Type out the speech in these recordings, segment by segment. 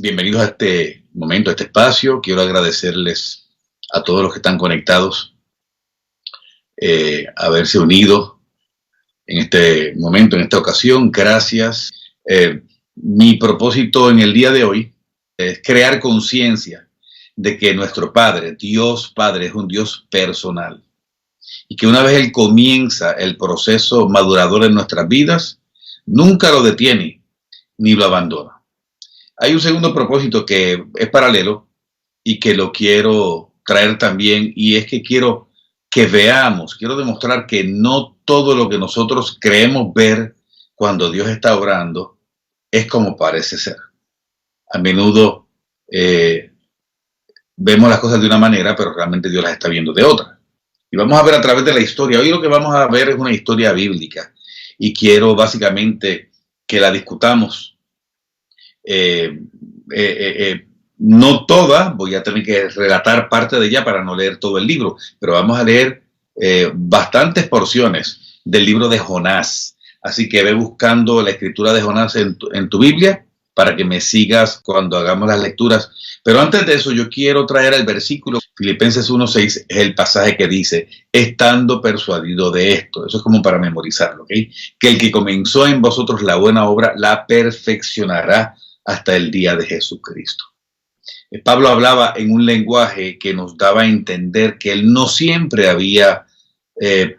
Bienvenidos a este momento, a este espacio. Quiero agradecerles a todos los que están conectados, haberse unido en este momento, en esta ocasión. Gracias. Mi propósito en el día de hoy es crear conciencia de que nuestro Padre, Dios Padre, es un Dios personal. Y que una vez Él comienza el proceso madurador en nuestras vidas, nunca lo detiene ni lo abandona. Hay un segundo propósito que es paralelo y que lo quiero traer también, y es que quiero que veamos, quiero demostrar que no todo lo que nosotros creemos ver cuando Dios está obrando es como parece ser. A menudo vemos las cosas de una manera, pero realmente Dios las está viendo de otra. Y vamos a ver a través de la historia. Hoy lo que vamos a ver es una historia bíblica y quiero básicamente que la discutamos. No toda, voy a tener que relatar parte de ella para no leer todo el libro, pero vamos a leer bastantes porciones del libro de Jonás. Así que ve buscando la escritura de Jonás en tu Biblia para que me sigas cuando hagamos las lecturas. Pero antes de eso, yo quiero traer el versículo. Filipenses 1:6 es el pasaje que dice, estando persuadido de esto. Eso es como para memorizarlo, ¿ok? Que el que comenzó en vosotros la buena obra, la perfeccionará hasta el día de Jesucristo. Pablo hablaba en un lenguaje que nos daba a entender que él no siempre había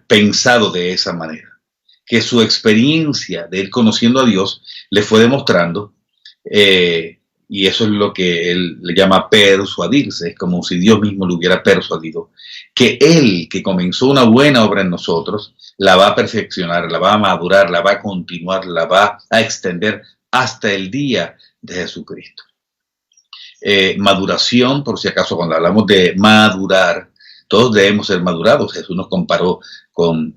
pensado de esa manera. Que su experiencia de ir conociendo a Dios le fue demostrando, y eso es lo que él le llama persuadirse, es como si Dios mismo lo hubiera persuadido, que él que comenzó una buena obra en nosotros, la va a perfeccionar, la va a madurar, la va a continuar, la va a extender hasta el día de Jesucristo. Maduración, por si acaso, cuando hablamos de madurar, todos debemos ser madurados. Jesús nos comparó con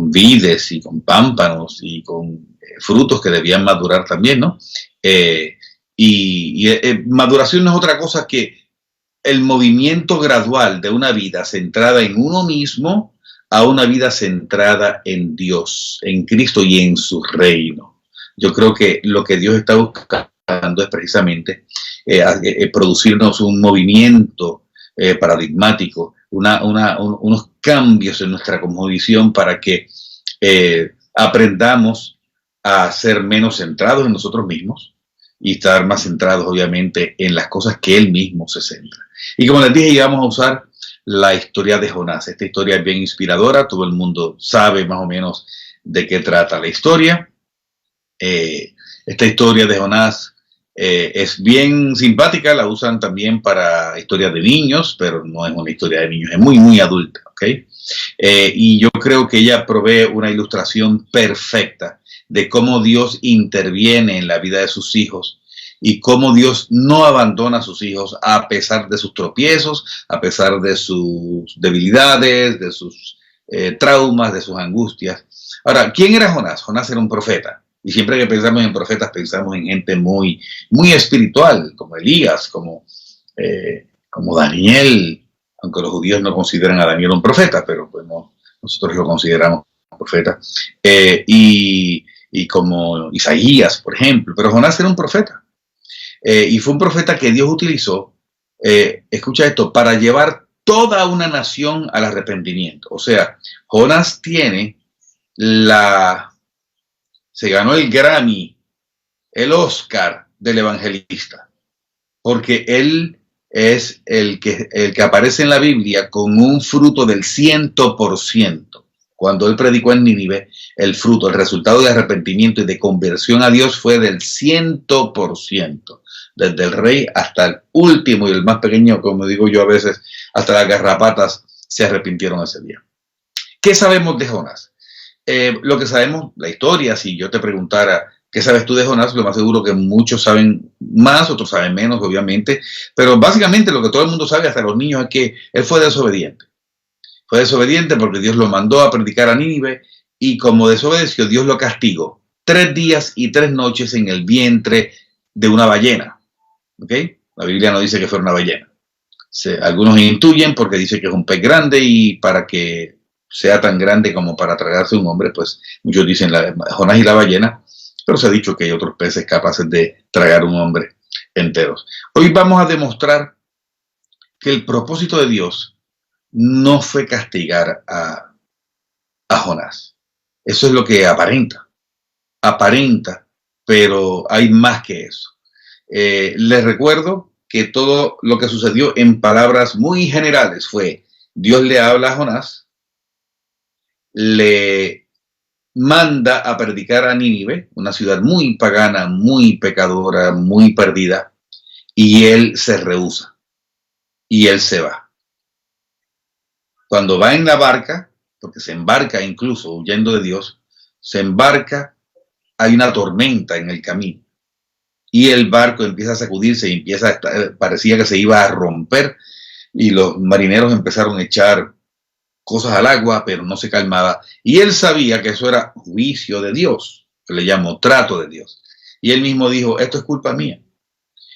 vides y con pámpanos y con frutos que debían madurar también, ¿no? Maduración no es otra cosa que el movimiento gradual de una vida centrada en uno mismo a una vida centrada en Dios, en Cristo y en su reino. Yo creo que lo que Dios está buscando es precisamente producirnos un movimiento paradigmático, unos cambios en nuestra cosmovisión para que aprendamos a ser menos centrados en nosotros mismos y estar más centrados obviamente en las cosas que Él mismo se centra. Y como les dije, ya vamos a usar la historia de Jonás. Esta historia es bien inspiradora, todo el mundo sabe más o menos de qué trata la historia. Esta historia de Jonás es bien simpática, la usan también para historias de niños, pero no es una historia de niños, es muy, muy adulta, ¿ok? Y yo creo que ella provee una ilustración perfecta de cómo Dios interviene en la vida de sus hijos y cómo Dios no abandona a sus hijos a pesar de sus tropiezos, a pesar de sus debilidades, de sus traumas, de sus angustias. Ahora, ¿quién era Jonás? Jonás era un profeta. Y siempre que pensamos en profetas, pensamos en gente muy, muy espiritual, como Elías, como Daniel, aunque los judíos no consideran a Daniel un profeta, pero bueno, nosotros lo consideramos profeta. Y como Isaías, por ejemplo. Pero Jonás era un profeta. Y fue un profeta que Dios utilizó, escucha esto, para llevar toda una nación al arrepentimiento. O sea, Jonás se ganó el Grammy, el Oscar del evangelista, porque él es el que aparece en la Biblia con un fruto del 100%. Cuando él predicó en Nínive, el fruto, el resultado de arrepentimiento y de conversión a Dios fue del 100%. Desde el rey hasta el último y el más pequeño, como digo yo a veces, hasta las garrapatas se arrepintieron ese día. ¿Qué sabemos de Jonás? Lo que sabemos, la historia, si yo te preguntara, ¿qué sabes tú de Jonás? Lo más seguro que muchos saben más, otros saben menos, obviamente, pero básicamente lo que todo el mundo sabe, hasta los niños, es que él fue desobediente. Fue desobediente porque Dios lo mandó a predicar a Nínive y como desobedeció, Dios lo castigó 3 días y 3 noches en el vientre de una ballena. ¿Ok? La Biblia no dice que fuera una ballena. Algunos intuyen porque dice que es un pez grande y para que sea tan grande como para tragarse un hombre, pues muchos dicen Jonás y la ballena, pero se ha dicho que hay otros peces capaces de tragar un hombre. enteros. Hoy vamos a demostrar que el propósito de Dios no fue castigar a Jonás. Eso es lo que aparenta, pero hay más que eso. Les recuerdo que todo lo que sucedió en palabras muy generales fue: Dios le habla a Jonás, le manda a predicar a Nínive, una ciudad muy pagana, muy pecadora, muy perdida, y él se rehúsa y él se va. Cuando va en la barca, porque se embarca incluso huyendo de Dios, se embarca, hay una tormenta en el camino y el barco empieza a sacudirse y parecía que se iba a romper, y los marineros empezaron a echar cosas al agua, pero no se calmaba. Y él sabía que eso era juicio de Dios, que le llamó trato de Dios. Y él mismo dijo: esto es culpa mía.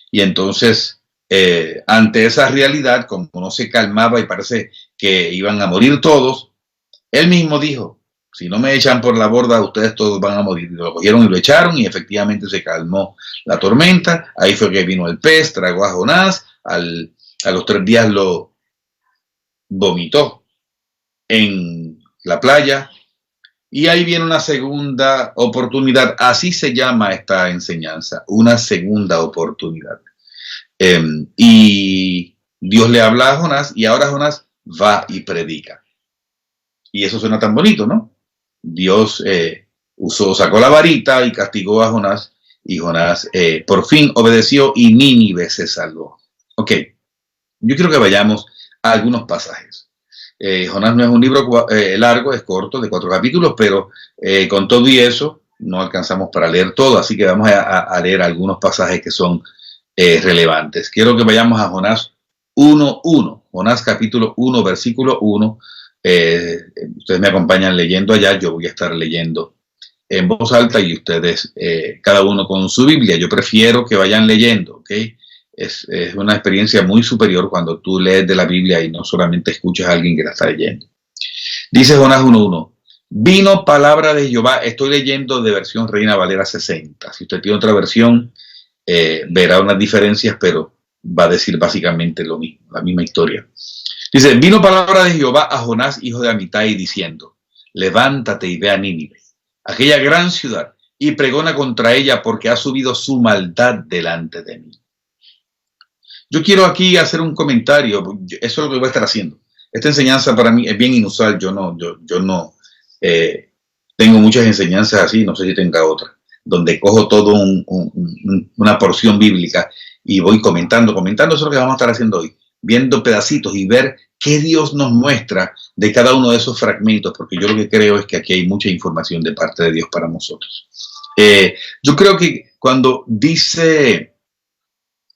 Y entonces, ante esa realidad, como no se calmaba y parece que iban a morir todos, él mismo dijo: si no me echan por la borda, ustedes todos van a morir. Y lo cogieron y lo echaron, y efectivamente se calmó la tormenta. Ahí fue que vino el pez, tragó a Jonás. A los 3 días lo vomitó en la playa. Y ahí viene una segunda oportunidad. Así se llama esta enseñanza, una segunda oportunidad. Y Dios le habla a Jonás, y ahora Jonás va y predica. Y eso suena tan bonito, ¿no? Dios sacó la varita y castigó a Jonás, y Jonás por fin obedeció y Nínive se salvó. Ok, yo quiero que vayamos a algunos pasajes. Jonás no es un libro largo, es corto, de 4 capítulos, pero con todo y eso no alcanzamos para leer todo, así que vamos a leer algunos pasajes que son relevantes. Quiero que vayamos a Jonás 1:1, Jonás capítulo 1, versículo 1. Ustedes me acompañan leyendo allá, yo voy a estar leyendo en voz alta, y ustedes cada uno con su Biblia. Yo prefiero que vayan leyendo, ¿ok? Es una experiencia muy superior cuando tú lees de la Biblia y no solamente escuchas a alguien que la está leyendo. Dice Jonás 1:1: vino palabra de Jehová. Estoy leyendo de versión Reina Valera 60. Si usted tiene otra versión, verá unas diferencias, pero va a decir básicamente lo mismo, la misma historia. Dice: vino palabra de Jehová a Jonás, hijo de Amitai, diciendo: levántate y ve a Nínive, aquella gran ciudad, y pregona contra ella, porque ha subido su maldad delante de mí. Yo quiero aquí hacer un comentario. Eso es lo que voy a estar haciendo. Esta enseñanza para mí es bien inusual. Yo no tengo muchas enseñanzas así, no sé si tenga otra, donde cojo todo una porción bíblica y voy comentando. Eso es lo que vamos a estar haciendo hoy, viendo pedacitos y ver qué Dios nos muestra de cada uno de esos fragmentos, porque yo lo que creo es que aquí hay mucha información de parte de Dios para nosotros. Yo creo que cuando dice...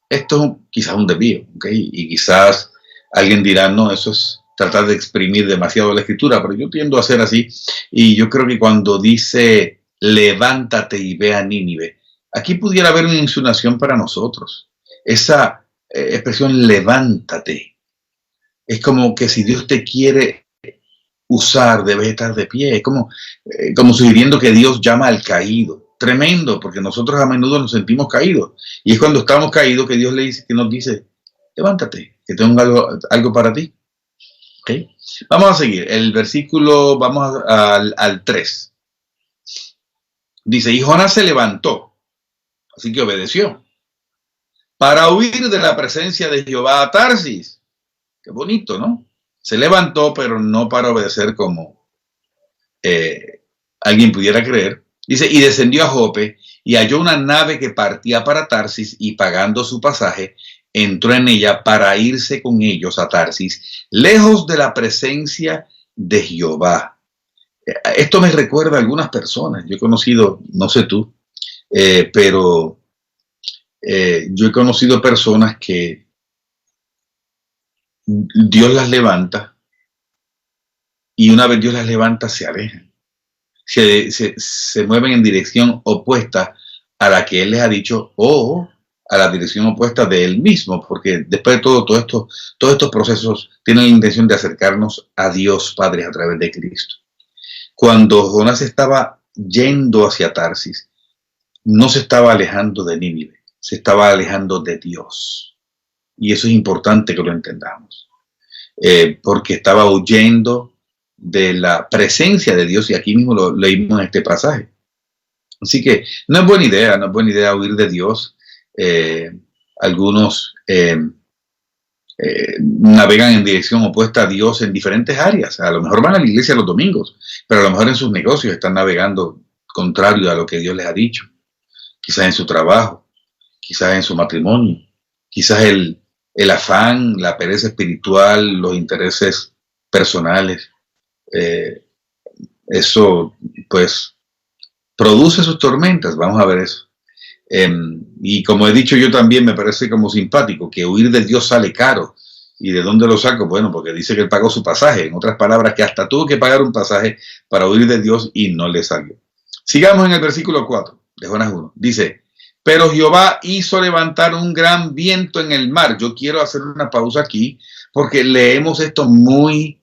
esto es quizás un desvío, ¿okay? Y quizás alguien dirá: no, eso es tratar de exprimir demasiado la escritura, pero yo tiendo a hacer así. Y yo creo que cuando dice levántate y ve a Nínive, aquí pudiera haber una insinuación para nosotros. Esa expresión levántate es como que si Dios te quiere usar, debes estar de pie. Es como sugiriendo que Dios llama al caído. Tremendo, porque nosotros a menudo nos sentimos caídos, y es cuando estamos caídos que Dios nos dice: levántate, que tengo algo para ti. ¿Okay? Vamos a seguir el versículo, vamos al 3. Dice: y Jonás se levantó, así que obedeció, para huir de la presencia de Jehová a Tarsis. Qué bonito, ¿no? Se levantó, pero no para obedecer como alguien pudiera creer. Dice: y descendió a Jope, y halló una nave que partía para Tarsis, y pagando su pasaje, entró en ella para irse con ellos a Tarsis, lejos de la presencia de Jehová. Esto me recuerda a algunas personas. Yo he conocido, no sé tú, pero yo he conocido personas que Dios las levanta, y una vez Dios las levanta, se alejan. Se mueven en dirección opuesta a la que Él les ha dicho, o a la dirección opuesta de Él mismo, porque después de todos estos procesos tienen la intención de acercarnos a Dios Padre a través de Cristo. Cuando Jonás estaba yendo hacia Tarsis, no se estaba alejando de Nínive, se estaba alejando de Dios. Y eso es importante que lo entendamos. Porque estaba huyendo de la presencia de Dios, y aquí mismo lo leímos en este pasaje. Así que no es buena idea huir de Dios. Algunos navegan en dirección opuesta a Dios en diferentes áreas. A lo mejor van a la iglesia los domingos, pero a lo mejor en sus negocios están navegando contrario a lo que Dios les ha dicho. Quizás en su trabajo, quizás en su matrimonio, quizás el afán, la pereza espiritual, los intereses personales. Eso pues produce sus tormentas. Vamos a ver eso. Y como he dicho yo también, me parece como simpático que huir de Dios sale caro. ¿Y de dónde lo saco? Bueno, porque dice que él pagó su pasaje. En otras palabras, que hasta tuvo que pagar un pasaje para huir de Dios y no le salió. Sigamos en el versículo 4 de Jonás 1. Dice: pero Jehová hizo levantar un gran viento en el mar. Yo quiero hacer una pausa aquí porque leemos esto muy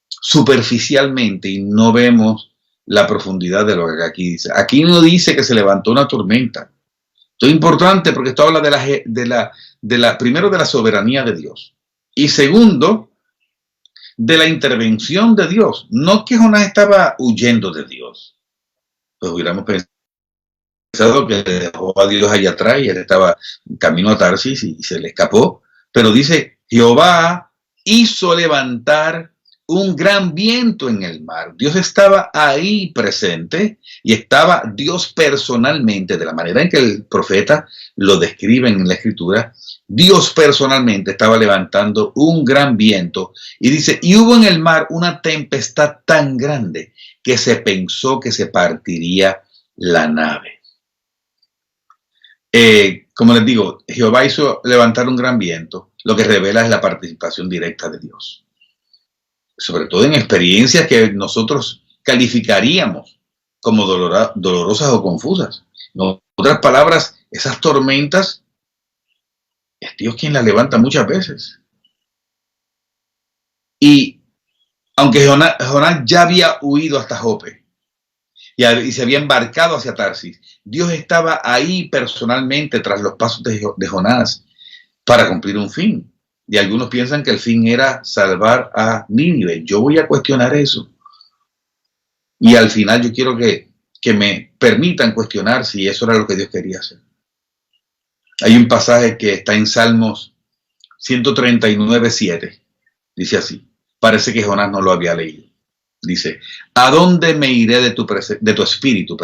superficialmente y no vemos la profundidad de lo que aquí dice. Aquí no dice que se levantó una tormenta. Esto es importante porque esto habla primero de la soberanía de Dios, y segundo, de la intervención de Dios. No que Jonás estaba huyendo de Dios. Pues hubiéramos pensado que dejó a Dios allá atrás y él estaba camino a Tarsis y se le escapó. Pero dice: Jehová hizo levantar un gran viento en el mar. Dios estaba ahí presente, y estaba Dios personalmente, de la manera en que el profeta lo describe en la escritura. Dios personalmente estaba levantando un gran viento, y dice: y hubo en el mar una tempestad tan grande que se pensó que se partiría la nave. Como les digo, Jehová hizo levantar un gran viento. Lo que revela es la participación directa de Dios, sobre todo en experiencias que nosotros calificaríamos como dolorosas o confusas. En otras palabras, esas tormentas es Dios quien las levanta muchas veces. Y aunque Jonás ya había huido hasta Jope y se había embarcado hacia Tarsis, Dios estaba ahí personalmente tras los pasos de Jonás para cumplir un fin. Y algunos piensan que el fin era salvar a Nínive. Yo voy a cuestionar eso. Y al final yo quiero que me permitan cuestionar si eso era lo que Dios quería hacer. Hay un pasaje que está en Salmos 139:7. Dice así. Parece que Jonás no lo había leído. Dice: ¿a dónde me iré de tu espíritu,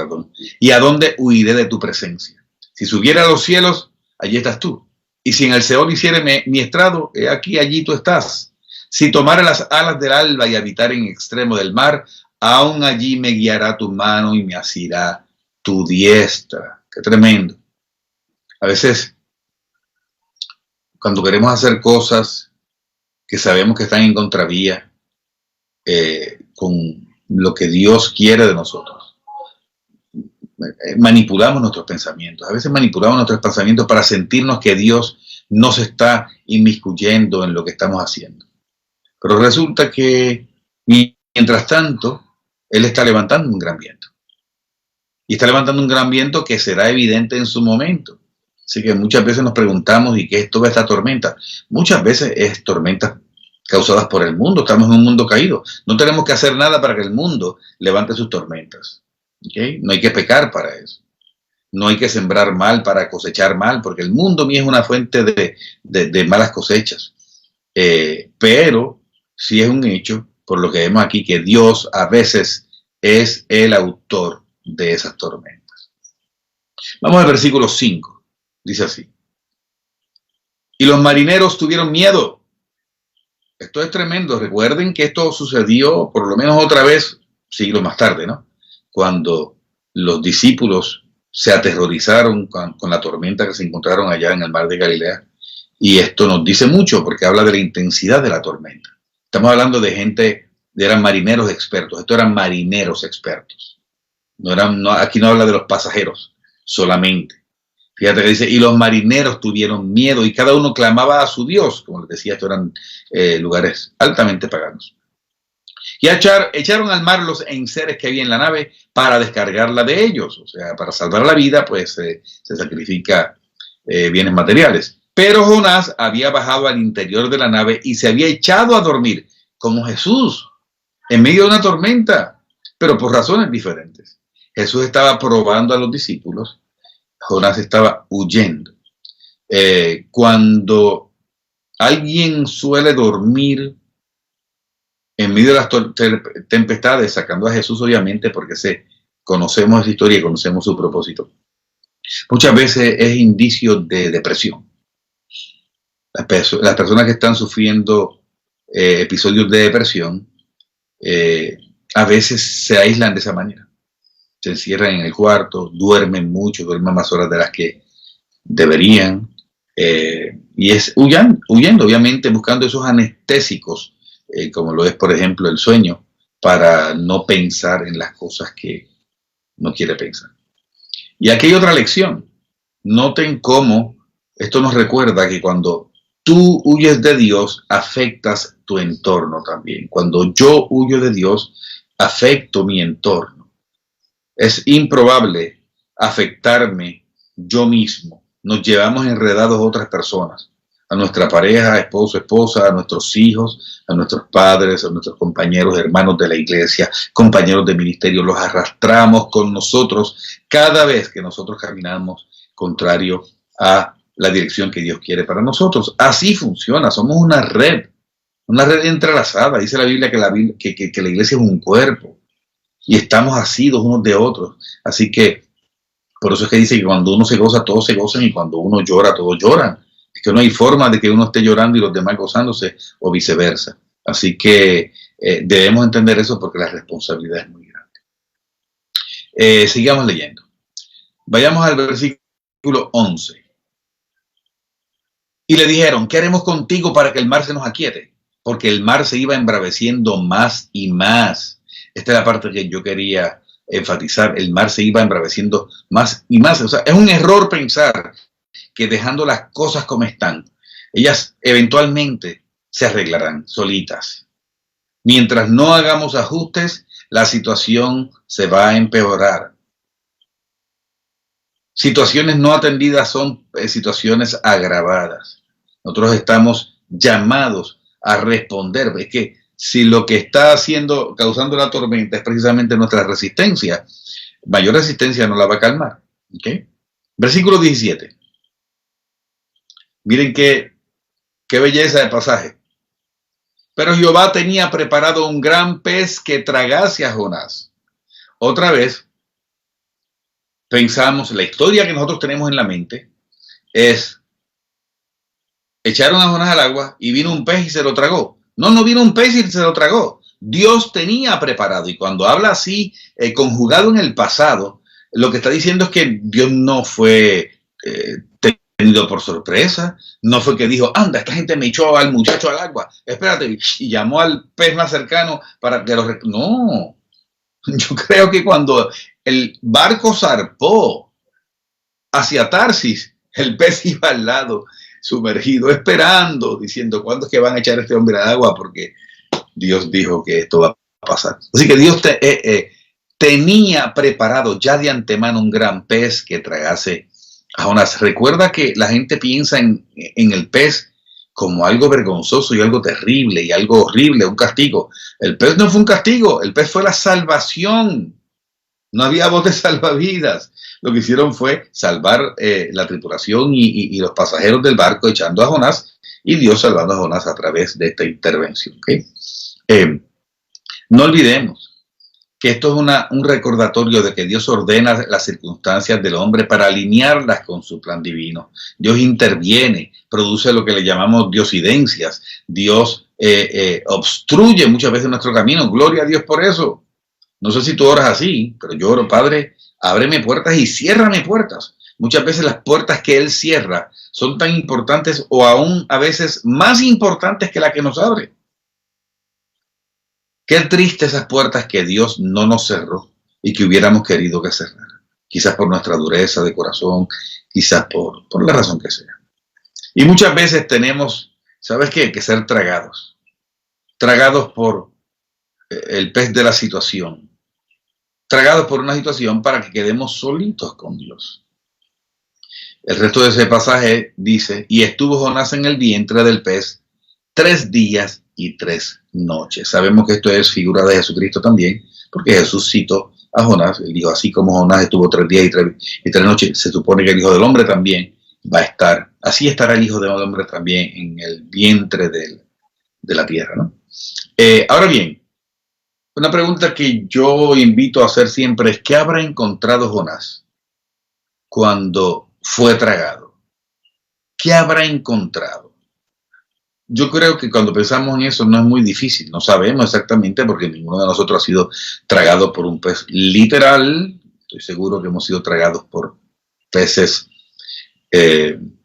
y a dónde huiré de tu presencia? Si subiera a los cielos, allí estás tú. Y si en el Seol hiciere mi estrado, he aquí, allí tú estás. Si tomare las alas del alba y habitar en extremo del mar, aún allí me guiará tu mano y me asirá tu diestra. Qué tremendo. A veces, cuando queremos hacer cosas que sabemos que están en contravía con lo que Dios quiere de nosotros, manipulamos nuestros pensamientos. A veces manipulamos nuestros pensamientos para sentirnos que Dios no se está inmiscuyendo en lo que estamos haciendo. Pero resulta que, mientras tanto, Él está levantando un gran viento. Y está levantando un gran viento que será evidente en su momento. Así que muchas veces nos preguntamos: ¿y qué es toda esta tormenta? Muchas veces es tormentas causadas por el mundo. Estamos en un mundo caído. No tenemos que hacer nada para que el mundo levante sus tormentas. ¿Okay? No hay que pecar para eso. No hay que sembrar mal para cosechar mal, porque el mundo mío es una fuente de malas cosechas. Pero sí es un hecho, por lo que vemos aquí, que Dios a veces es el autor de esas tormentas. Vamos al versículo 5. Dice así: y los marineros tuvieron miedo. Esto es tremendo. Recuerden que esto sucedió por lo menos otra vez siglos más tarde, ¿no? Cuando los discípulos se aterrorizaron con la tormenta que se encontraron allá en el mar de Galilea. Y esto nos dice mucho porque habla de la intensidad de la tormenta. Estamos hablando de gente, eran marineros expertos. Estos eran marineros expertos. Aquí no habla de los pasajeros solamente. Fíjate que dice: y los marineros tuvieron miedo, y cada uno clamaba a su Dios. Como les decía, estos eran lugares altamente paganos. Y echaron al mar los enseres que había en la nave para descargarla de ellos. O sea, para salvar la vida, pues se sacrifica bienes materiales. Pero Jonás había bajado al interior de la nave y se había echado a dormir, como Jesús, en medio de una tormenta, pero por razones diferentes. Jesús estaba probando a los discípulos, Jonás estaba huyendo. Cuando alguien suele dormir en medio de las tempestades, sacando a Jesús obviamente porque conocemos esa historia y conocemos su propósito, muchas veces es indicio de depresión. Las personas que están sufriendo episodios de depresión a veces se aíslan de esa manera. Se encierran en el cuarto, duermen mucho, duermen más horas de las que deberían, y es huyendo, obviamente, buscando esos anestésicos, como lo es, por ejemplo, el sueño, para no pensar en las cosas que no quiere pensar. Y aquí hay otra lección. Noten cómo esto nos recuerda que cuando tú huyes de Dios, afectas tu entorno también. Cuando yo huyo de Dios, afecto mi entorno. Es improbable afectarme yo mismo. Nos llevamos enredados a otras personas, a nuestra pareja, esposo, esposa, a nuestros hijos, a nuestros padres, a nuestros compañeros, hermanos de la iglesia, compañeros de ministerio. Los arrastramos con nosotros cada vez que nosotros caminamos contrario a la dirección que Dios quiere para nosotros. Así funciona, somos una red entrelazada. Dice la Biblia que la iglesia es un cuerpo y estamos asidos unos de otros. Así que por eso es que dice que cuando uno se goza, todos se gozan, y cuando uno llora, todos lloran. Es que no hay forma de que uno esté llorando y los demás gozándose, o viceversa. Así que debemos entender eso porque la responsabilidad es muy grande. Sigamos leyendo. Vayamos al versículo 11. Y le dijeron, ¿qué haremos contigo para que el mar se nos aquiete? Porque el mar se iba embraveciendo más y más. Esta es la parte que yo quería enfatizar. El mar se iba embraveciendo más y más. O sea, es un error pensar que dejando las cosas como están, ellas eventualmente se arreglarán solitas. Mientras no hagamos ajustes, la situación se va a empeorar. Situaciones no atendidas son situaciones agravadas. Nosotros estamos llamados a responder. Es que si lo que está causando la tormenta es precisamente nuestra resistencia, mayor resistencia no la va a calmar. ¿Okay? Versículo 17. Miren qué belleza de pasaje. Pero Jehová tenía preparado un gran pez que tragase a Jonás. Otra vez, pensamos, la historia que nosotros tenemos en la mente es, echaron a Jonás al agua y vino un pez y se lo tragó. No vino un pez y se lo tragó. Dios tenía preparado, y cuando habla así, conjugado en el pasado, lo que está diciendo es que Dios no fue tenido por sorpresa, no fue que dijo, anda, esta gente me echó al muchacho al agua, espérate, y llamó al pez más cercano para que lo... No, yo creo que cuando el barco zarpó hacia Tarsis, el pez iba al lado, sumergido, esperando, diciendo, ¿cuándo es que van a echar a este hombre al agua? Porque Dios dijo que esto va a pasar. Así que Dios tenía preparado ya de antemano un gran pez que tragase a Jonás. Recuerda que la gente piensa en el pez como algo vergonzoso y algo terrible y algo horrible, un castigo. El pez no fue un castigo, el pez fue la salvación. No había botes salvavidas. Lo que hicieron fue salvar la tripulación y los pasajeros del barco echando a Jonás, y Dios salvando a Jonás a través de esta intervención. ¿Okay? No olvidemos que esto es un recordatorio de que Dios ordena las circunstancias del hombre para alinearlas con su plan divino. Dios interviene, produce lo que le llamamos diosidencias. Dios obstruye muchas veces nuestro camino. Gloria a Dios por eso. No sé si tú oras así, pero yo oro, Padre, ábreme puertas y ciérrame puertas. Muchas veces las puertas que Él cierra son tan importantes, o aún a veces más importantes que la que nos abre. Qué triste esas puertas que Dios no nos cerró y que hubiéramos querido que cerrara. Quizás por nuestra dureza de corazón, quizás por la razón que sea. Y muchas veces tenemos, ¿sabes qué? Que ser tragados. Tragados por el pez de la situación, tragados por una situación para que quedemos solitos con Dios. El resto de ese pasaje dice, y estuvo Jonás en el vientre del pez 3 días y 3 noches. Sabemos que esto es figura de Jesucristo también, porque Jesús citó a Jonás, él dijo, así como Jonás estuvo 3 días y 3 noches, se supone que el Hijo del Hombre también va a estar, así estará el Hijo del Hombre también en el vientre de la tierra, ¿no? Ahora bien, una pregunta que yo invito a hacer siempre es, ¿qué habrá encontrado Jonás cuando fue tragado? ¿Qué habrá encontrado? Yo creo que cuando pensamos en eso no es muy difícil, no sabemos exactamente porque ninguno de nosotros ha sido tragado por un pez literal. Estoy seguro que hemos sido tragados por peces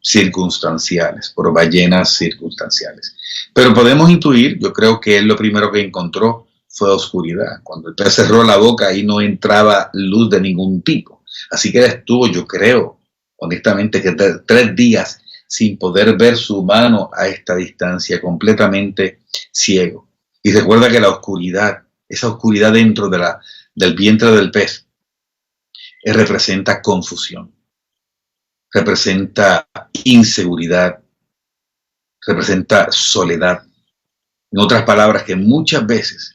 circunstanciales, por ballenas circunstanciales. Pero podemos intuir, yo creo que él lo primero que encontró fue oscuridad. Cuando el pez cerró la boca, ahí no entraba luz de ningún tipo. Así que él estuvo, yo creo, honestamente, que 3 días sin poder ver su mano a esta distancia, completamente ciego. Y recuerda que la oscuridad, esa oscuridad dentro del vientre del pez, representa confusión, representa inseguridad, representa soledad. En otras palabras, que muchas veces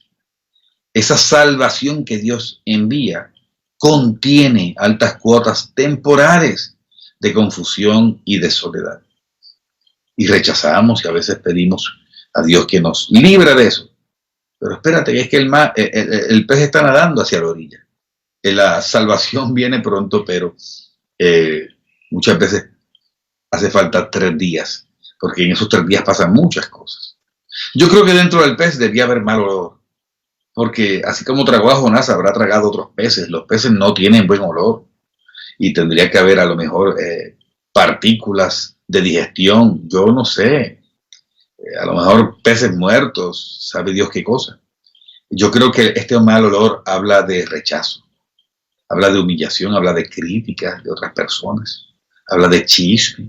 esa salvación que Dios envía contiene altas cuotas temporales de confusión y de soledad. Y rechazamos y a veces pedimos a Dios que nos libre de eso. Pero espérate, es que el pez está nadando hacia la orilla. La salvación viene pronto, pero muchas veces hace falta 3 días, porque en esos 3 días pasan muchas cosas. Yo creo que dentro del pez debía haber mal olor, porque así como tragó a Jonás, habrá tragado otros peces. Los peces no tienen buen olor y tendría que haber a lo mejor partículas de digestión, yo no sé, a lo mejor peces muertos, sabe Dios qué cosa. Yo creo que este mal olor habla de rechazo, habla de humillación, habla de críticas de otras personas, habla de chisme,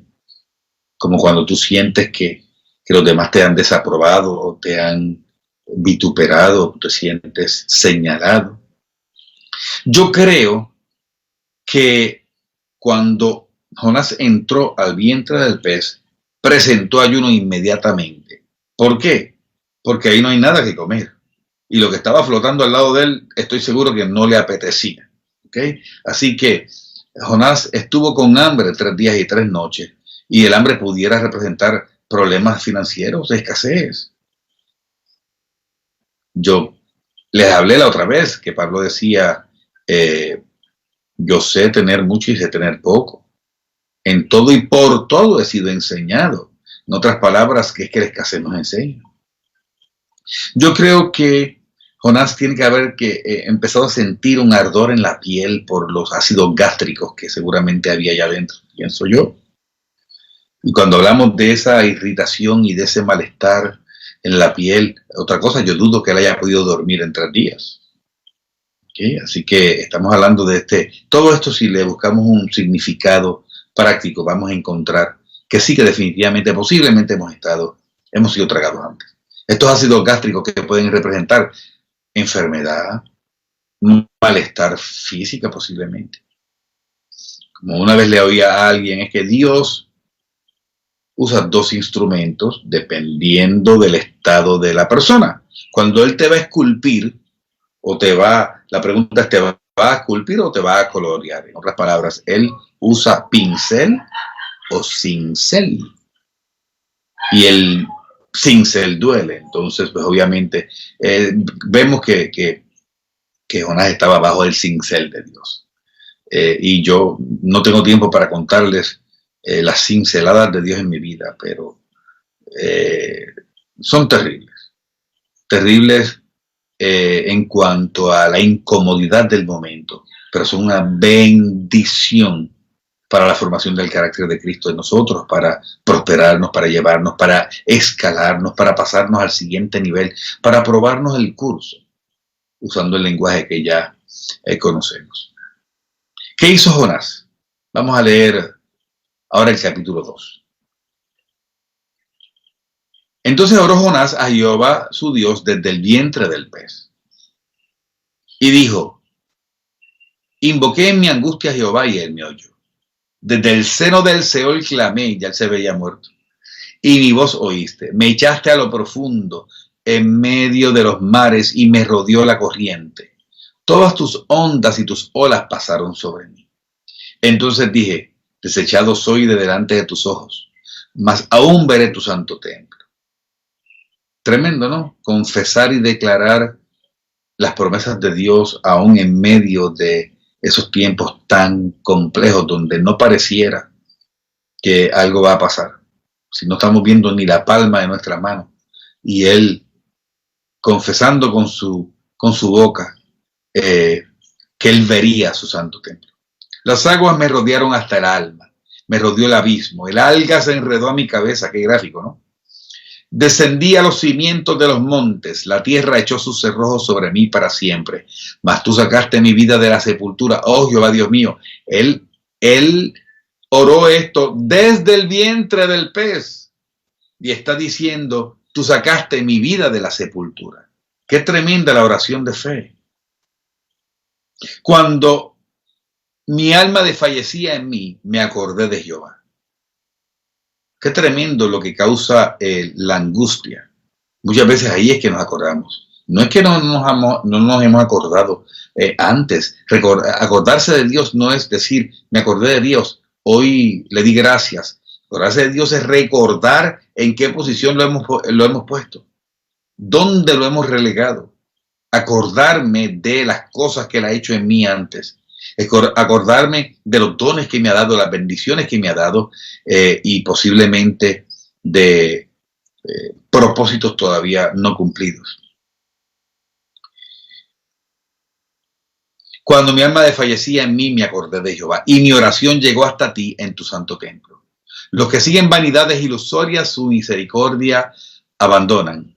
como cuando tú sientes que los demás te han desaprobado o te han vituperado, te sientes señalado. Yo creo que cuando Jonás entró al vientre del pez, presentó ayuno inmediatamente. ¿Por qué? Porque ahí no hay nada que comer. Y lo que estaba flotando al lado de él, estoy seguro que no le apetecía. ¿Okay? Así que Jonás estuvo con hambre 3 días y 3 noches. Y el hambre pudiera representar problemas financieros, escasez. Yo les hablé la otra vez que Pablo decía, yo sé tener mucho y sé tener poco. En todo y por todo he sido enseñado. En otras palabras, que es que la escasez nos enseña. Yo creo que Jonás tiene que haber empezado a sentir un ardor en la piel por los ácidos gástricos que seguramente había allá adentro, pienso yo. Y cuando hablamos de esa irritación y de ese malestar en la piel, otra cosa, yo dudo que él haya podido dormir en 3 días. ¿Okay? Así que estamos hablando de todo esto, si le buscamos un significado práctico, vamos a encontrar que sí, que definitivamente, posiblemente hemos sido tragados antes. Estos ácidos gástricos que pueden representar enfermedad, malestar física posiblemente. Como una vez le oía a alguien, es que Dios usa 2 instrumentos dependiendo del estado de la persona. Cuando Él te va a esculpir, la pregunta es, ¿te va a esculpir o te va a colorear? En otras palabras, Él usa pincel o cincel. Y el cincel duele. Entonces, pues obviamente, vemos que Jonás estaba bajo el cincel de Dios. Y yo no tengo tiempo para contarles las cinceladas de Dios en mi vida, pero son terribles. Terribles en cuanto a la incomodidad del momento, pero son una bendición para la formación del carácter de Cristo en nosotros, para prosperarnos, para llevarnos, para escalarnos, para pasarnos al siguiente nivel, para aprobarnos el curso, usando el lenguaje que ya conocemos. ¿Qué hizo Jonás? Vamos a leer ahora el capítulo 2. Entonces oró Jonás a Jehová su Dios desde el vientre del pez. Y dijo, invoqué en mi angustia a Jehová y él me oyó. Desde el seno del Seol clamé, y ya él se veía muerto. Y mi voz oíste. Me echaste a lo profundo, en medio de los mares, y me rodeó la corriente. Todas tus ondas y tus olas pasaron sobre mí. Entonces dije, desechado soy de delante de tus ojos, mas aún veré tu santo templo. Tremendo, ¿no? Confesar y declarar las promesas de Dios aún en medio de esos tiempos tan complejos donde no pareciera que algo va a pasar. Si no estamos viendo ni la palma de nuestra mano. Y Él confesando con su boca que Él vería su santo templo. Las aguas me rodearon hasta el alma. Me rodeó el abismo. El alga se enredó a mi cabeza. Qué gráfico, ¿no? Descendí a los cimientos de los montes, la tierra echó sus cerrojos sobre mí para siempre. Mas tú sacaste mi vida de la sepultura, oh Jehová Dios mío. Él oró esto desde el vientre del pez y está diciendo, tú sacaste mi vida de la sepultura. Qué tremenda la oración de fe. Cuando mi alma desfallecía en mí, me acordé de Jehová. Qué tremendo lo que causa la angustia. Muchas veces ahí es que nos acordamos. No es que no nos hemos acordado antes. Acordarse de Dios no es decir, me acordé de Dios, hoy le di gracias. Acordarse de Dios es recordar en qué posición lo hemos puesto. ¿Dónde lo hemos relegado? Acordarme de las cosas que Él ha hecho en mí antes. Acordarme de los dones que me ha dado, las bendiciones que me ha dado y posiblemente de propósitos todavía no cumplidos. Cuando mi alma desfallecía en mí, me acordé de Jehová y mi oración llegó hasta ti en tu santo templo. Los que siguen vanidades ilusorias, su misericordia abandonan.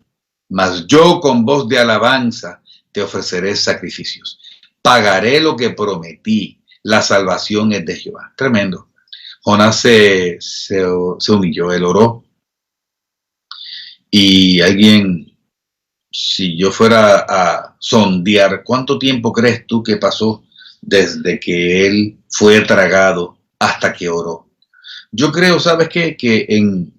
Mas yo con voz de alabanza te ofreceré sacrificios. Pagaré lo que prometí. La salvación es de Jehová. Tremendo. Jonás se humilló, él oró. Y alguien, si yo fuera a sondear, ¿cuánto tiempo crees tú que pasó desde que él fue tragado hasta que oró? Yo creo, ¿sabes qué? Que en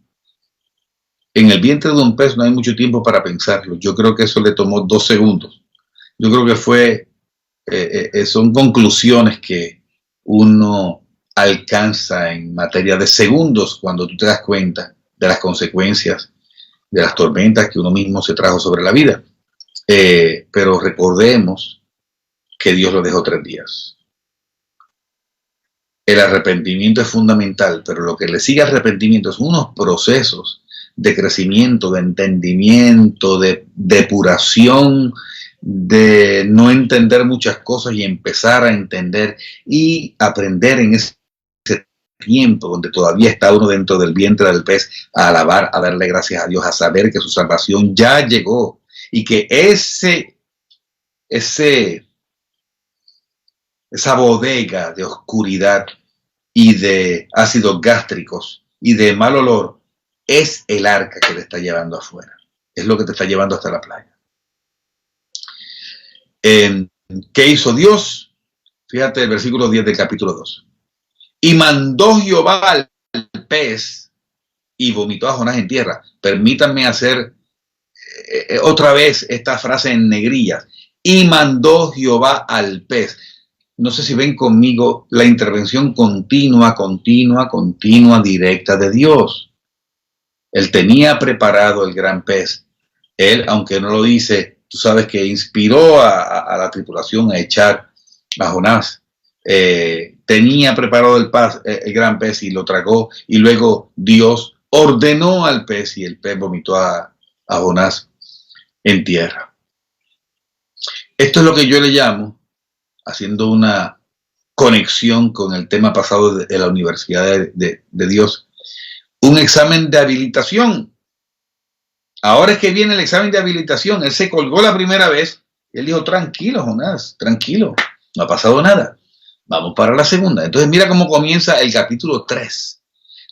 el vientre de un pez no hay mucho tiempo para pensarlo. Yo creo que eso le tomó 2 segundos. Yo creo que son conclusiones que uno alcanza en materia de segundos cuando tú te das cuenta de las consecuencias de las tormentas que uno mismo se trajo sobre la vida. Pero recordemos que Dios lo dejó 3 días. El arrepentimiento es fundamental, pero lo que le sigue al arrepentimiento son unos procesos de crecimiento, de entendimiento, de depuración, de no entender muchas cosas y empezar a entender y aprender en ese tiempo donde todavía está uno dentro del vientre del pez, a alabar, a darle gracias a Dios, a saber que su salvación ya llegó y que esa bodega de oscuridad y de ácidos gástricos y de mal olor es el arca que te está llevando afuera, es lo que te está llevando hasta la playa. ¿Qué hizo Dios? Fíjate el versículo 10 del capítulo 2. Y mandó Jehová al pez y vomitó a Jonás en tierra. Permítanme hacer otra vez esta frase en negrillas. Y mandó Jehová al pez. No sé si ven conmigo la intervención continua, directa de Dios. Él tenía preparado el gran pez. Él, aunque no lo dice, tú sabes que inspiró a la tripulación a echar a Jonás. Tenía preparado el gran pez y lo tragó. Y luego Dios ordenó al pez y el pez vomitó a Jonás en tierra. Esto es lo que yo le llamo, haciendo una conexión con el tema pasado de la Universidad de Dios, un examen de habilitación. Ahora es que viene el examen de habilitación. Él se colgó la primera vez y él dijo, tranquilo, Jonás, tranquilo, no ha pasado nada. Vamos para la segunda. Entonces mira cómo comienza el capítulo 3.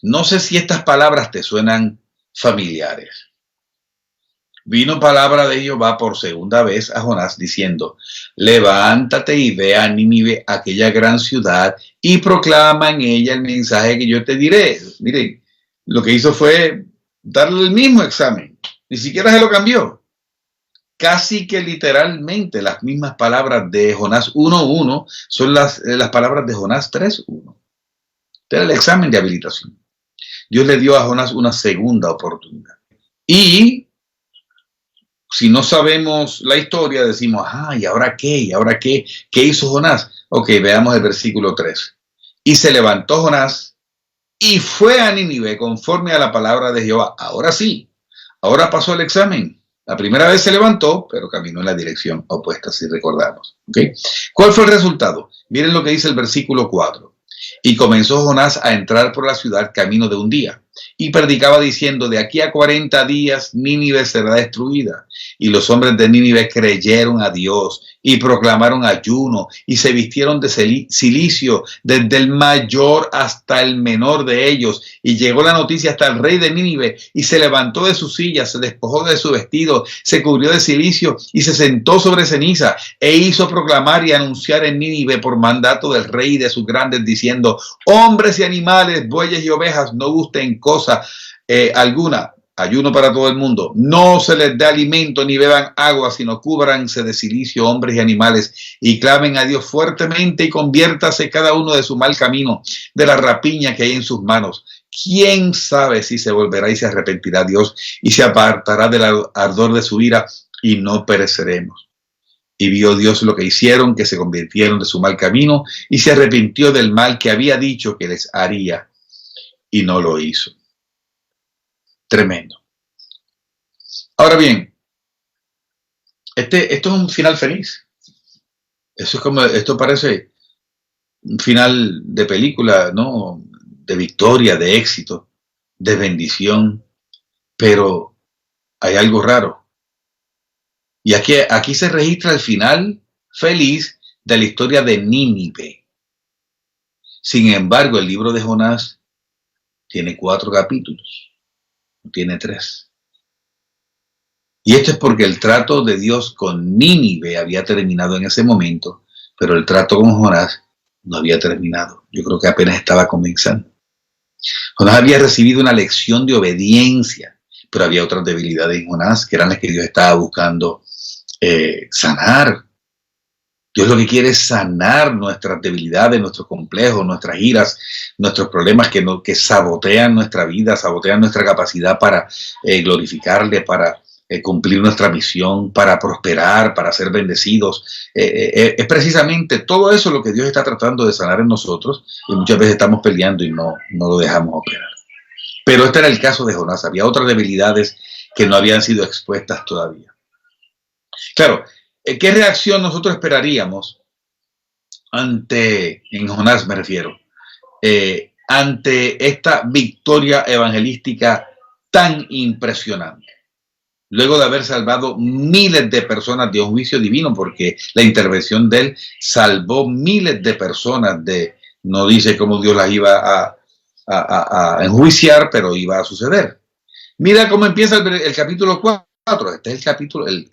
No sé si estas palabras te suenan familiares. Vino palabra de Jehová por segunda vez a Jonás diciendo: levántate y ve a Nínive, aquella gran ciudad, y proclama en ella el mensaje que yo te diré. Miren, lo que hizo fue darle el mismo examen, ni siquiera se lo cambió. Casi que literalmente las mismas palabras de Jonás 1:1 son las palabras de Jonás 3:1. Este era el examen de habilitación. Dios le dio a Jonás una segunda oportunidad. Y si no sabemos la historia, decimos, ¿y ahora qué? ¿Y ahora qué? ¿Qué hizo Jonás? Ok, veamos el versículo 3. Y se levantó Jonás y fue a Nínive conforme a la palabra de Jehová. Ahora sí, ahora pasó el examen. La primera vez se levantó, pero caminó en la dirección opuesta, si recordamos. ¿Okay? ¿Cuál fue el resultado? Miren lo que dice el versículo 4. Y comenzó Jonás a entrar por la ciudad camino de un día, y predicaba diciendo: de aquí a 40 días Nínive será destruida. Y los hombres de Nínive creyeron a Dios y proclamaron ayuno y se vistieron de cilicio, desde el mayor hasta el menor de ellos. Y llegó la noticia hasta el rey de Nínive, y se levantó de su silla, se despojó de su vestido, se cubrió de cilicio y se sentó sobre ceniza, e hizo proclamar y anunciar en Nínive por mandato del rey y de sus grandes, diciendo: hombres y animales, bueyes y ovejas, no gusten cosa alguna. Ayuno para todo el mundo. No se les dé alimento ni beban agua, sino cúbranse de cilicio hombres y animales, y clamen a Dios fuertemente, y conviértase cada uno de su mal camino, de la rapiña que hay en sus manos. ¿Quién sabe si se volverá y se arrepentirá Dios y se apartará del ardor de su ira, y no pereceremos? Y vio Dios lo que hicieron, que se convirtieron de su mal camino, y se arrepintió del mal que había dicho que les haría, y no lo hizo. Tremendo. Ahora bien, esto es un final feliz. Esto parece un final de película, ¿no? De victoria, de éxito, de bendición. Pero hay algo raro. Y aquí se registra el final feliz de la historia de Nínive. Sin embargo, el libro de Jonás tiene 4 capítulos. Tiene 3. Y esto es porque el trato de Dios con Nínive había terminado en ese momento, pero el trato con Jonás no había terminado. Yo creo que apenas estaba comenzando. Jonás había recibido una lección de obediencia, pero había otras debilidades en Jonás que eran las que Dios estaba buscando sanar. Dios lo que quiere es sanar nuestras debilidades, nuestros complejos, nuestras iras, nuestros problemas que sabotean nuestra vida, sabotean nuestra capacidad para glorificarle, para cumplir nuestra misión, para prosperar, para ser bendecidos. Es precisamente todo eso lo que Dios está tratando de sanar en nosotros, y muchas veces estamos peleando y no lo dejamos operar. Pero este era el caso de Jonás. Había otras debilidades que no habían sido expuestas todavía. Claro, ¿qué reacción nosotros esperaríamos en Jonás me refiero, ante esta victoria evangelística tan impresionante? Luego de haber salvado miles de personas de un juicio divino, porque la intervención de él salvó miles de personas no dice cómo Dios las iba a enjuiciar, pero iba a suceder. Mira cómo empieza el capítulo 4. Este es el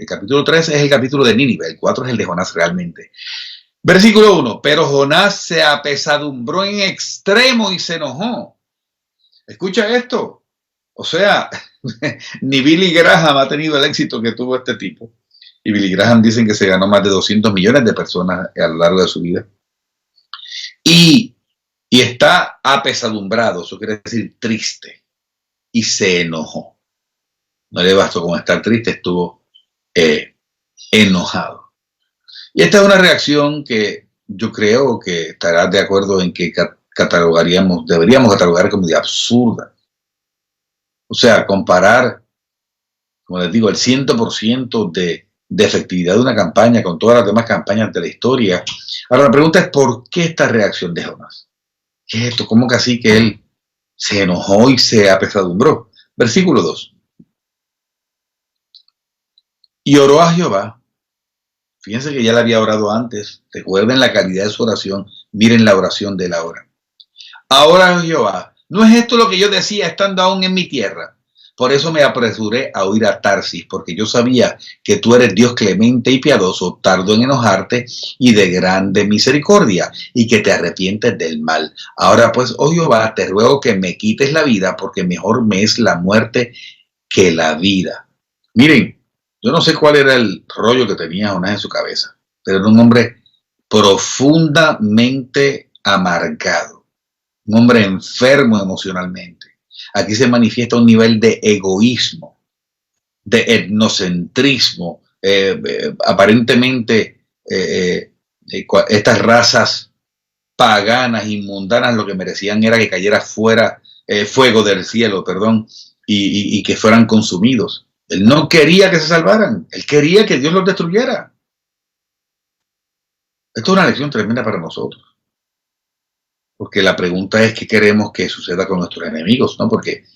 capítulo 3 es el capítulo de Nínive, el 4 es el de Jonás realmente. Versículo 1, pero Jonás se apesadumbró en extremo y se enojó. Escucha esto. O sea, ni Billy Graham ha tenido el éxito que tuvo este tipo. Y Billy Graham dicen que se ganó más de 200 millones de personas a lo largo de su vida. Y está apesadumbrado, eso quiere decir triste. Y se enojó. No le bastó con estar triste, estuvo enojado. Y esta es una reacción que yo creo que estarás de acuerdo en que deberíamos catalogar como de absurda. O sea, comparar, como les digo, el 100% de efectividad de una campaña con todas las demás campañas de la historia. Ahora la pregunta es, ¿por qué esta reacción de Jonás? ¿Qué es esto? ¿Cómo que así que él se enojó y se apesadumbró? Versículo 2. Y oró a Jehová. Fíjense que ya le había orado antes. Recuerden la calidad de su oración. Miren la oración de la hora. Ahora Jehová, ¿no es esto lo que yo decía estando aún en mi tierra? Por eso me apresuré a huir a Tarsis, porque yo sabía que tú eres Dios clemente y piadoso, tardo en enojarte y de grande misericordia, y que te arrepientes del mal. Ahora pues, oh Jehová, te ruego que me quites la vida, porque mejor me es la muerte que la vida. Miren, yo no sé cuál era el rollo que tenía Jonás en su cabeza, pero era un hombre profundamente amargado, un hombre enfermo emocionalmente. Aquí se manifiesta un nivel de egoísmo, de etnocentrismo, aparentemente estas razas paganas y mundanas lo que merecían era que cayera fuego del cielo, perdón, y que fueran consumidos. Él no quería que se salvaran, él quería que Dios los destruyera. Esto es una lección tremenda para nosotros, porque la pregunta es qué queremos que suceda con nuestros enemigos, ¿no? Porque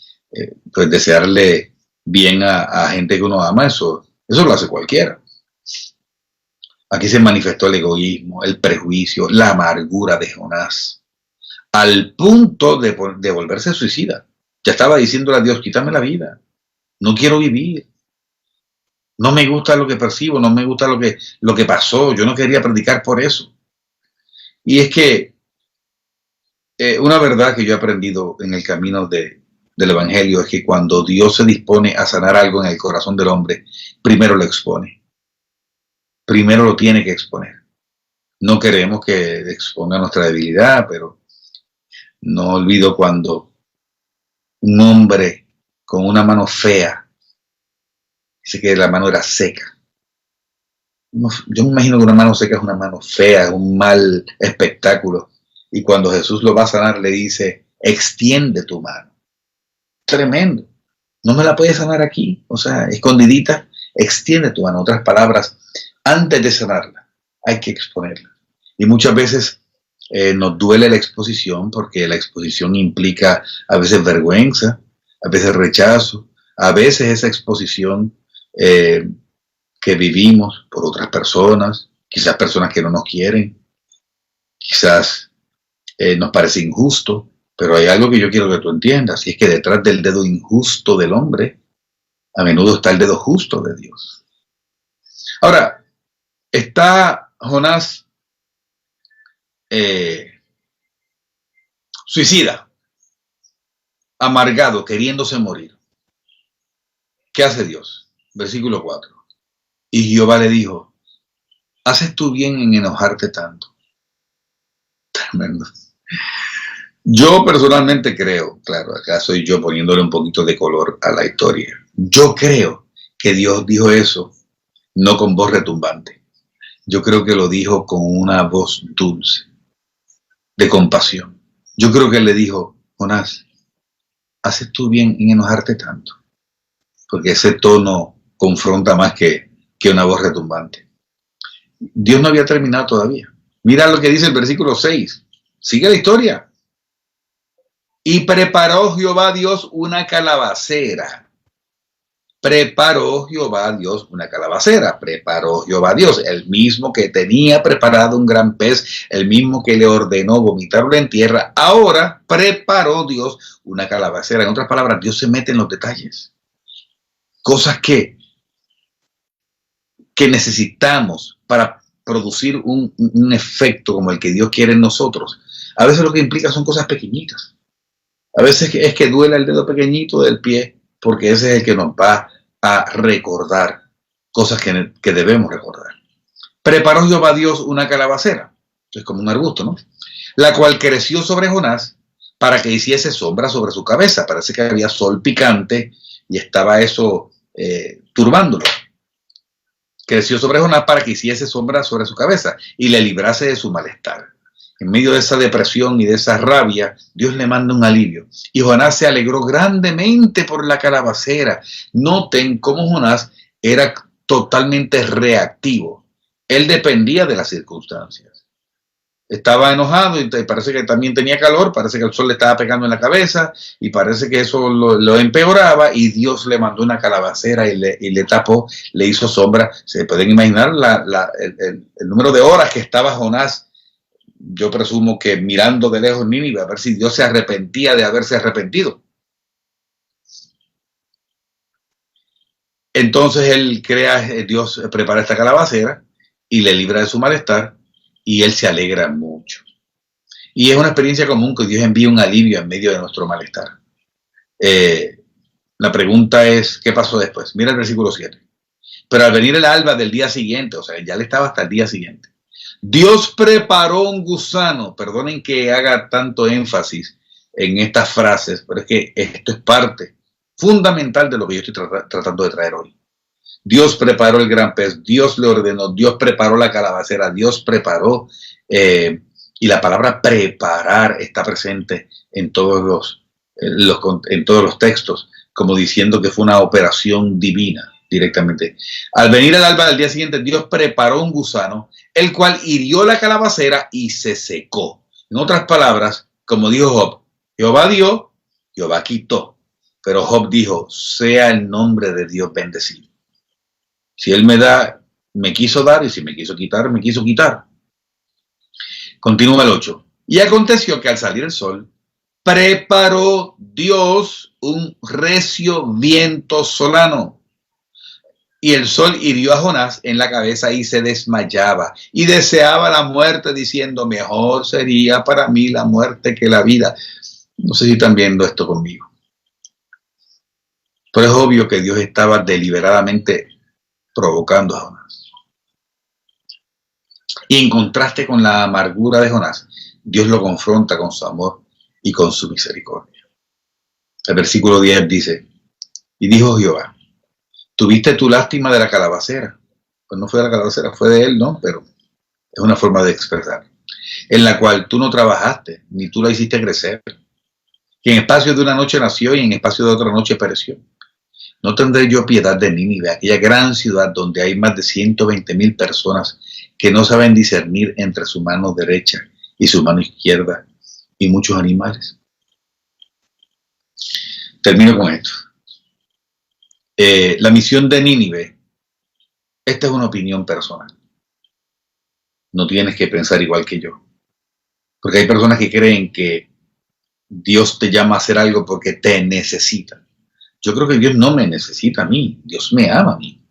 pues desearle bien a gente que uno ama, eso lo hace cualquiera. Aquí se manifestó el egoísmo, el prejuicio, la amargura de Jonás, al punto de volverse suicida. Ya estaba diciéndole a Dios, quítame la vida, no quiero vivir, no me gusta lo que percibo, no me gusta lo que pasó, yo no quería predicar por eso. Y es que una verdad que yo he aprendido en el camino del Evangelio es que cuando Dios se dispone a sanar algo en el corazón del hombre, primero lo expone. Primero lo tiene que exponer. No queremos que exponga nuestra debilidad, pero no olvido cuando un hombre con una mano fea, dice que la mano era seca. Yo me imagino que una mano seca es una mano fea, es un mal espectáculo. Y cuando Jesús lo va a sanar, le dice, extiende tu mano. Tremendo. No me la puedes sanar aquí, o sea, escondidita, extiende tu mano. En otras palabras, antes de sanarla, hay que exponerla. Y muchas veces nos duele la exposición, porque la exposición implica a veces vergüenza, a veces rechazo, a veces esa exposición que vivimos por otras personas, quizás personas que no nos quieren, quizás nos parece injusto, pero hay algo que yo quiero que tú entiendas, y es que detrás del dedo injusto del hombre, a menudo está el dedo justo de Dios. Ahora, está Jonás suicida, amargado, queriéndose morir. ¿Qué hace Dios? Versículo 4. Y Jehová le dijo, ¿haces tú bien en enojarte tanto? Tremendo. Yo personalmente creo, claro, acá soy yo poniéndole un poquito de color a la historia. Yo creo que Dios dijo eso no con voz retumbante. Yo creo que lo dijo con una voz dulce, de compasión. Yo creo que él le dijo, Jonás, ¿haces tú bien en enojarte tanto? Porque ese tono confronta más que una voz retumbante. Dios no había terminado todavía. Mira lo que dice el versículo 6. Sigue la historia. Y preparó Jehová Dios una calabacera. Preparó Jehová Dios una calabacera. Preparó Jehová Dios, el mismo que tenía preparado un gran pez, el mismo que le ordenó vomitarlo en tierra. Ahora preparó Dios una calabacera. En otras palabras, Dios se mete en los detalles. Cosas que necesitamos para producir un efecto como el que Dios quiere en nosotros. A veces lo que implica son cosas pequeñitas. A veces es que duela el dedo pequeñito del pie, porque ese es el que nos va a recordar cosas que debemos recordar. Preparó Jehová Dios una calabacera, es como un arbusto, ¿no? La cual creció sobre Jonás para que hiciese sombra sobre su cabeza. Parece que había sol picante y estaba eso turbándolo. Creció sobre Jonás para que hiciese sombra sobre su cabeza y le librase de su malestar. En medio de esa depresión y de esa rabia, Dios le manda un alivio. Y Jonás se alegró grandemente por la calabacera. Noten cómo Jonás era totalmente reactivo. Él dependía de las circunstancias. Estaba enojado y parece que también tenía calor, parece que el sol le estaba pegando en la cabeza y parece que eso lo empeoraba, y Dios le mandó una calabacera y le tapó, le hizo sombra. Se pueden imaginar el número de horas que estaba Jonás, yo presumo que mirando de lejos Nínive, a ver si Dios se arrepentía de haberse arrepentido. Entonces él Dios prepara esta calabacera y le libra de su malestar y él se alegra mucho. Y es una experiencia común que Dios envía un alivio en medio de nuestro malestar. La pregunta es, ¿qué pasó después? Mira el versículo 7. Pero al venir el alba del día siguiente, o sea, ya le estaba hasta el día siguiente, Dios preparó un gusano. Perdonen que haga tanto énfasis en estas frases, pero es que esto es parte fundamental de lo que yo estoy tratando de traer hoy. Dios preparó el gran pez, Dios le ordenó, Dios preparó la calabacera, Dios preparó, y la palabra preparar está presente en todos los textos, como diciendo que fue una operación divina directamente. Al venir el alba del día siguiente, Dios preparó un gusano, el cual hirió la calabacera y se secó. En otras palabras, como dijo Job, Jehová dio, Jehová quitó. Pero Job dijo, sea el nombre de Dios bendecido. Si él me da, me quiso dar, y si me quiso quitar, me quiso quitar. Continúa el 8. Y aconteció que al salir el sol, preparó Dios un recio viento solano. Y el sol hirió a Jonás en la cabeza y se desmayaba. Y deseaba la muerte, diciendo, mejor sería para mí la muerte que la vida. No sé si están viendo esto conmigo. Pero es obvio que Dios estaba deliberadamente provocando a Jonás. Y en contraste con la amargura de Jonás, Dios lo confronta con su amor y con su misericordia. El versículo 10 dice, y dijo Jehová, tuviste tu lástima de la calabacera. Pues no fue de la calabacera, fue de él, ¿no? Pero es una forma de expresar. En la cual tú no trabajaste, ni tú la hiciste crecer. Que en espacio de una noche nació y en espacio de otra noche pereció. ¿No tendré yo piedad de Nínive, aquella gran ciudad donde hay más de 120,000 personas que no saben discernir entre su mano derecha y su mano izquierda y muchos animales? Termino con esto. La misión de Nínive, esta es una opinión personal. No tienes que pensar igual que yo. Porque hay personas que creen que Dios te llama a hacer algo porque te necesita. Yo creo que Dios no me necesita a mí, Dios me ama a mí.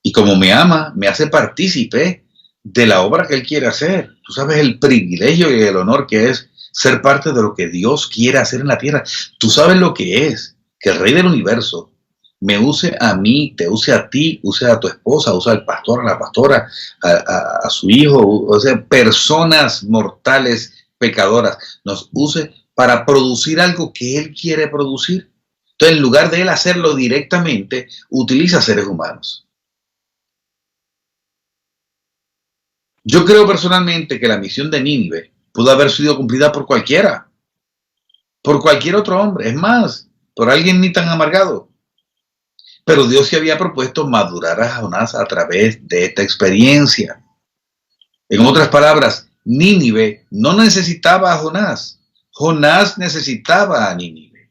Y como me ama, me hace partícipe de la obra que Él quiere hacer. Tú sabes el privilegio y el honor que es ser parte de lo que Dios quiere hacer en la tierra. Tú sabes lo que es que el Rey del Universo me use a mí, te use a ti, use a tu esposa, use al pastor, a la pastora, a su hijo, o sea, personas mortales, pecadoras, nos use para producir algo que Él quiere producir. Entonces, en lugar de Él hacerlo directamente, utiliza seres humanos. Yo creo personalmente que la misión de Nínive pudo haber sido cumplida por cualquiera, por cualquier otro hombre, es más, por alguien ni tan amargado. Pero Dios se había propuesto madurar a Jonás a través de esta experiencia. En otras palabras, Nínive no necesitaba a Jonás, Jonás necesitaba a Nínive.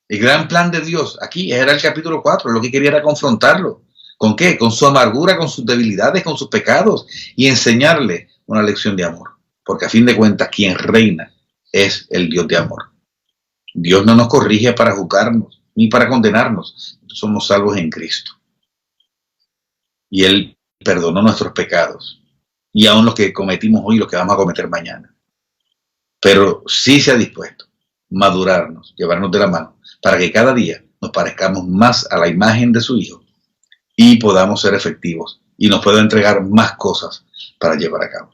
El gran plan de Dios, aquí era el capítulo 4, lo que quería era confrontarlo. ¿Con qué? Con su amargura, con sus debilidades, con sus pecados y enseñarle una lección de amor. Porque a fin de cuentas, quien reina es el Dios de amor. Dios no nos corrige para juzgarnos ni para condenarnos. Somos salvos en Cristo. Y Él perdonó nuestros pecados. Y aún los que cometimos hoy y los que vamos a cometer mañana. Pero sí se ha dispuesto a madurarnos, llevarnos de la mano, para que cada día nos parezcamos más a la imagen de su Hijo y podamos ser efectivos y nos pueda entregar más cosas para llevar a cabo.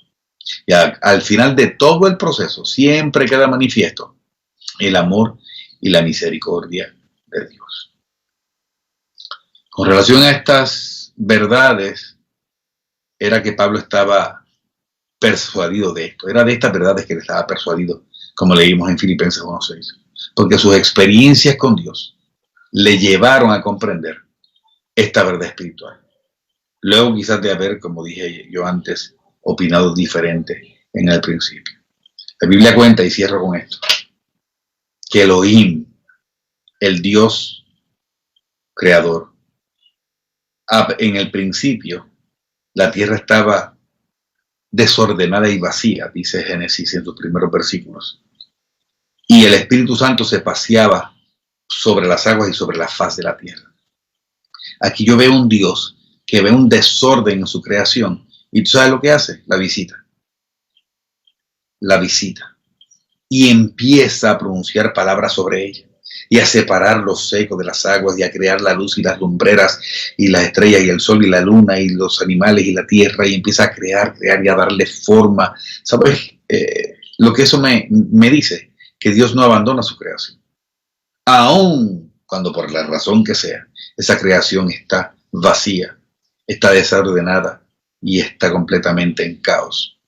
Y al final de todo el proceso siempre queda manifiesto el amor y la misericordia de Dios. Con relación a estas verdades, era que Pablo estaba persuadido de esto. Era de estas verdades que él estaba persuadido, como leímos en Filipenses 1:6. Porque sus experiencias con Dios le llevaron a comprender esta verdad espiritual. Luego quizás de haber, como dije yo antes, opinado diferente en el principio. La Biblia cuenta, y cierro con esto, que Elohim, el Dios creador, en el principio la tierra estaba desordenada y vacía, dice Génesis en sus primeros versículos. Y el Espíritu Santo se paseaba sobre las aguas y sobre la faz de la tierra. Aquí yo veo un Dios que ve un desorden en su creación. ¿Y tú sabes lo que hace? La visita. La visita. Y empieza a pronunciar palabras sobre ella. Y a separar lo seco de las aguas, y a crear la luz y las lumbreras, y las estrellas, y el sol, y la luna, y los animales, y la tierra, y empieza a crear, y a darle forma. ¿Sabes? Lo que eso me dice, que Dios no abandona su creación. Aun cuando por la razón que sea, esa creación está vacía, está desordenada y está completamente en caos.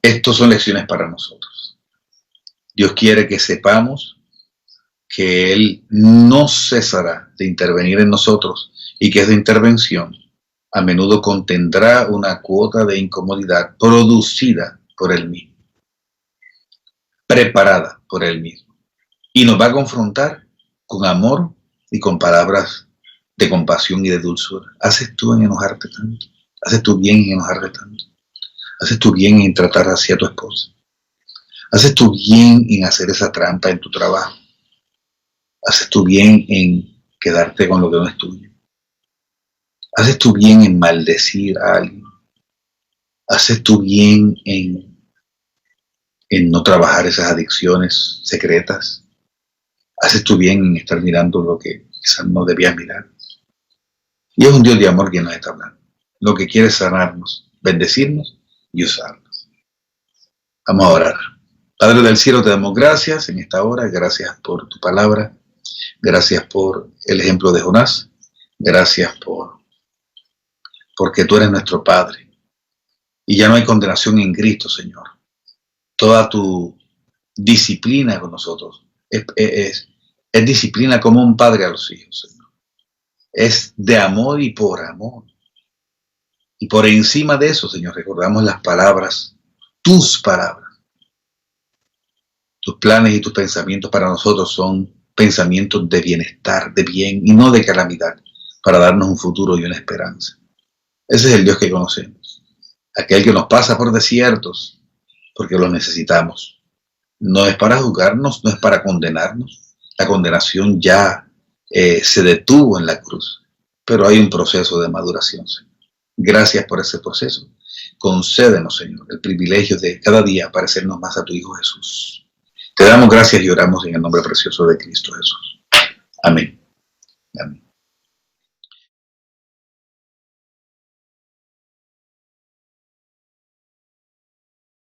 Estas son lecciones para nosotros. Dios quiere que sepamos que Él no cesará de intervenir en nosotros y que esa intervención a menudo contendrá una cuota de incomodidad producida por Él mismo, preparada por Él mismo, y nos va a confrontar con amor y con palabras de compasión y de dulzura. ¿Haces tú en enojarte tanto? ¿Haces tú bien en enojarte tanto? ¿Haces tú bien en tratar así a tu esposa? ¿Haces tú bien en hacer esa trampa en tu trabajo? ¿Haces tú bien en quedarte con lo que no es tuyo? ¿Haces tú bien en maldecir a alguien? ¿Haces tú bien en no trabajar esas adicciones secretas? ¿Haces tú bien en estar mirando lo que quizás no debías mirar? Y es un Dios de amor quien nos está hablando. Lo que quiere es sanarnos, bendecirnos y usarnos. Vamos a orar. Padre del cielo, te damos gracias en esta hora. Gracias por tu palabra. Gracias por el ejemplo de Jonás. Gracias porque tú eres nuestro Padre. Y ya no hay condenación en Cristo, Señor. Toda tu disciplina con nosotros es disciplina como un padre a los hijos, Señor. Es de amor y por amor. Y por encima de eso, Señor, recordamos las palabras, tus palabras. Tus planes y tus pensamientos para nosotros son pensamientos de bienestar, de bien y no de calamidad, para darnos un futuro y una esperanza. Ese es el Dios que conocemos. Aquel que nos pasa por desiertos, porque los necesitamos. No es para juzgarnos, no es para condenarnos. La condenación ya se detuvo en la cruz, pero hay un proceso de maduración, Señor. Gracias por ese proceso. Concédenos, Señor, el privilegio de cada día parecernos más a tu Hijo Jesús. Te damos gracias y oramos en el nombre precioso de Cristo Jesús. Amén. Amén.